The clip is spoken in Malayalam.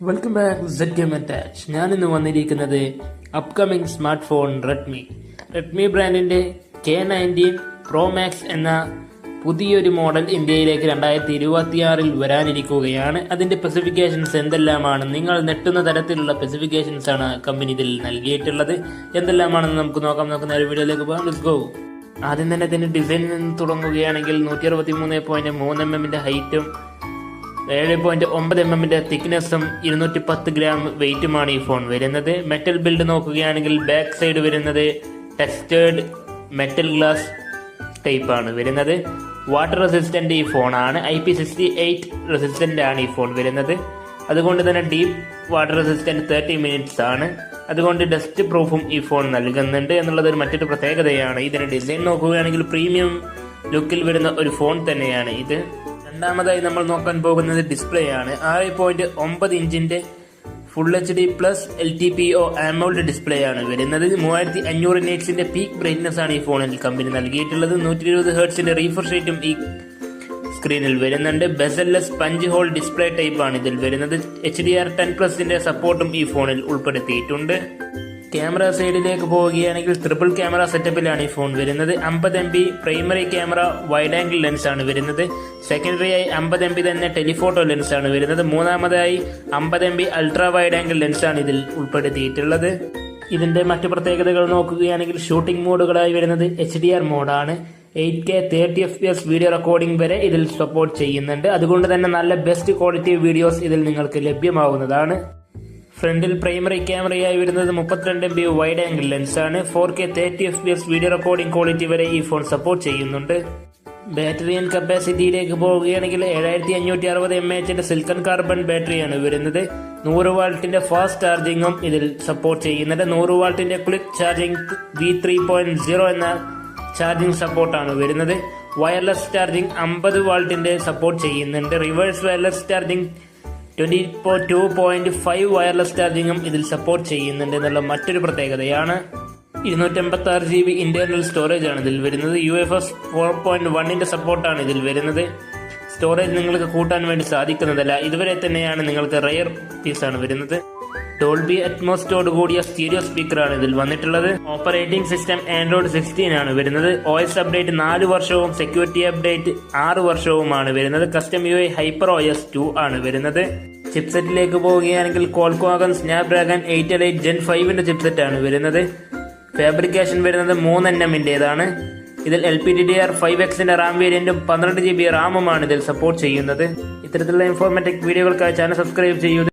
Welcome back Z game attach. ഞാനിന്ന് വന്നിരിക്കുന്നത് അപ്കമിങ് സ്മാർട്ട് ഫോൺ റെഡ്മി ബ്രാൻഡിന്റെ K19 Pro Max എന്ന പുതിയൊരു മോഡൽ ഇന്ത്യയിലേക്ക് 2026 വരാനിരിക്കുകയാണ്. അതിന്റെ സ്പെസിഫിക്കേഷൻസ് എന്തെല്ലാമാണ്, നിങ്ങൾ നെട്ടുന്ന തരത്തിലുള്ള സ്പെസിഫിക്കേഷൻസ് ആണ് കമ്പനി ഇതിൽ നൽകിയിട്ടുള്ളത്. എന്തെല്ലാമാണെന്ന് നമുക്ക് നോക്കാം. നമുക്ക് നേരെ വീഡിയോയിലേക്ക് പോകാം. Let's go. ആദ്യം തന്നെ ഇതിന്റെ ഡിസൈനിൽ നിന്ന് തുടങ്ങുകയാണെങ്കിൽ 163.3 mm ഹൈറ്റും 7.9 mm തിക്നെസ്സും 210 ഗ്രാം വെയിറ്റുമാണ് ഈ ഫോൺ വരുന്നത്. മെറ്റൽ ബിൽഡ് നോക്കുകയാണെങ്കിൽ ബാക്ക് സൈഡ് വരുന്നത് ടെക്സ്റ്റേർഡ് മെറ്റൽ ഗ്ലാസ് ടൈപ്പ് ആണ് വരുന്നത്. വാട്ടർ റെസിസ്റ്റന്റ് ഈ ഫോണാണ്. IP68 റെസിസ്റ്റന്റ് ആണ് ഈ ഫോൺ വരുന്നത്. അതുകൊണ്ട് തന്നെ ഡീപ്പ് വാട്ടർ റെസിസ്റ്റന്റ് 30 minutes ആണ്. അതുകൊണ്ട് ഡസ്റ്റ് പ്രൂഫും ഈ ഫോൺ നൽകുന്നുണ്ട് എന്നുള്ളത് മറ്റൊരു പ്രത്യേകതയാണ്. ഇതിന്റെ ഡിസൈൻ നോക്കുകയാണെങ്കിൽ പ്രീമിയം ലുക്കിൽ വരുന്ന ഒരു ഫോൺ തന്നെയാണ് ഇത്. രണ്ടാമതായി നമ്മൾ നോക്കാൻ പോകുന്നത് ഡിസ്പ്ലേ ആണ്. 6.9 ഇഞ്ചിന്റെ full HD plus LTPO AMOLED display ആണ് വരുന്നത്. 3500 നിറ്റ്സിന്റെ പീക്ക് ബ്രൈറ്റ്നസ് ആണ് ഈ ഫോണിൽ കമ്പനി നൽകിയിട്ടുള്ളത്. 120 ഹെർട്സിന്റെ റീഫ്രഷ് റേറ്റും ഈ സ്ക്രീനിൽ വരുന്നുണ്ട്. Bezel-less punch whole display type ആണ് ഇതിൽ വരുന്നത്. HDR10+ന്റെ സപ്പോർട്ടും ഈ ഫോണിൽ ഉൾപ്പെടുത്തിയിട്ടുണ്ട്. ക്യാമറ സൈഡിലേക്ക് പോവുകയാണെങ്കിൽ ട്രിപ്പിൾ ക്യാമറ സെറ്റപ്പിലാണ് ഈ ഫോൺ വരുന്നത്. 50 MP primary camera wide angle lens ആണ് വരുന്നത്. സെക്കൻഡറി ആയി 50 MP തന്നെ ടെലിഫോട്ടോ ലെൻസ് ആണ് വരുന്നത്. മൂന്നാമതായി 50 MP ultra wide angle lens ആണ് ഇതിൽ ഉൾപ്പെടുത്തിയിട്ടുള്ളത്. ഇതിന്റെ മറ്റു പ്രത്യേകതകൾ നോക്കുകയാണെങ്കിൽ ഷൂട്ടിംഗ് മോഡുകളായി വരുന്നത് HDR മോഡാണ്. 8K 30 FPS video recording വരെ ഇതിൽ സപ്പോർട്ട് ചെയ്യുന്നുണ്ട്. അതുകൊണ്ട് തന്നെ നല്ല ബെസ്റ്റ് ക്വാളിറ്റി വീഡിയോസ് ഇതിൽ നിങ്ങൾക്ക് ലഭ്യമാവുന്നതാണ്. ഫ്രണ്ടിൽ പ്രൈമറി ക്യാമറയായി വരുന്നത് 32 MP വൈഡ് ആംഗിൾ ലെൻസ് ആണ്. 4K 30 FPS video recording quality വരെ ഈ ഫോൺ സപ്പോർട്ട് ചെയ്യുന്നുണ്ട്. ബാറ്ററി ആൻഡ് കപ്പാസിറ്റിയിലേക്ക് പോവുകയാണെങ്കിൽ 7560 mAh സിലിക്കൺ കാർബൺ ബാറ്ററിയാണ് വരുന്നത്. 100 വാട്ടിന്റെ ഫാസ്റ്റ് ചാർജിങ്ങും ഇതിൽ സപ്പോർട്ട് ചെയ്യുന്നുണ്ട്. 100 വാട്ടിന്റെ ക്വിക്ക് ചാർജിംഗ് V3.0 എന്ന ചാർജിംഗ് സപ്പോർട്ടാണ് വരുന്നത്. വയർലെസ് ചാർജിംഗ് 50 വാട്ടിന്റെ സപ്പോർട്ട് ചെയ്യുന്നുണ്ട്. റിവേഴ്സ് വയർലെസ് ചാർജിംഗ് 2.5 വയർലെസ് ചാർജിങ്ങും ഇതിൽ സപ്പോർട്ട് ചെയ്യുന്നുണ്ട് എന്നുള്ള മറ്റൊരു പ്രത്യേകതയാണ്. 256 GB ഇന്റേണൽ സ്റ്റോറേജ് ആണ് ഇതിൽ വരുന്നത്. UFS 4.1ന്റെ സപ്പോർട്ടാണ് ഇതിൽ വരുന്നത്. സ്റ്റോറേജ് നിങ്ങൾക്ക് കൂട്ടാൻ വേണ്ടി സാധിക്കുന്നതല്ല, ഇതുവരെ തന്നെയാണ് നിങ്ങൾക്ക് റെയർ പീസാണ് വരുന്നത്. ഡോൾബി അറ്റ്മോസ്ഫിയറോട് കൂടിയ സ്റ്റീരിയോ സ്പീക്കറാണ് ഇതിൽ വന്നിട്ടുള്ളത്. ഓപ്പറേറ്റിംഗ് സിസ്റ്റം Android 16 ആണ് വരുന്നത്. OS അപ്ഡേറ്റ് 4 വർഷവും സെക്യൂരിറ്റി അപ്ഡേറ്റ് 6 വർഷവുമാണ് വരുന്നത്. കസ്റ്റം UI HyperOS 2 ആണ് വരുന്നത്. ചിപ്സെറ്റിലേക്ക് പോവുകയാണെങ്കിൽ Qualcomm Snapdragon 888 Gen 5ന്റെ ചിപ്സെറ്റ് ആണ് വരുന്നത്. ഫാബ്രിക്കേഷൻ വരുന്നത് 3nm-ന്റേതാണ്. ഇതിൽ LPDDR5Xന്റെ റാം വേരിയന്റും 12 GB റാമുമാണ് ഇതിൽ സപ്പോർട്ട് ചെയ്യുന്നത്. ഇത്തരത്തിലുള്ള ഇൻഫോർമാറ്റീവ് വീഡിയോകൾക്കായി ചാനൽ സബ്സ്ക്രൈബ് ചെയ്യൂ.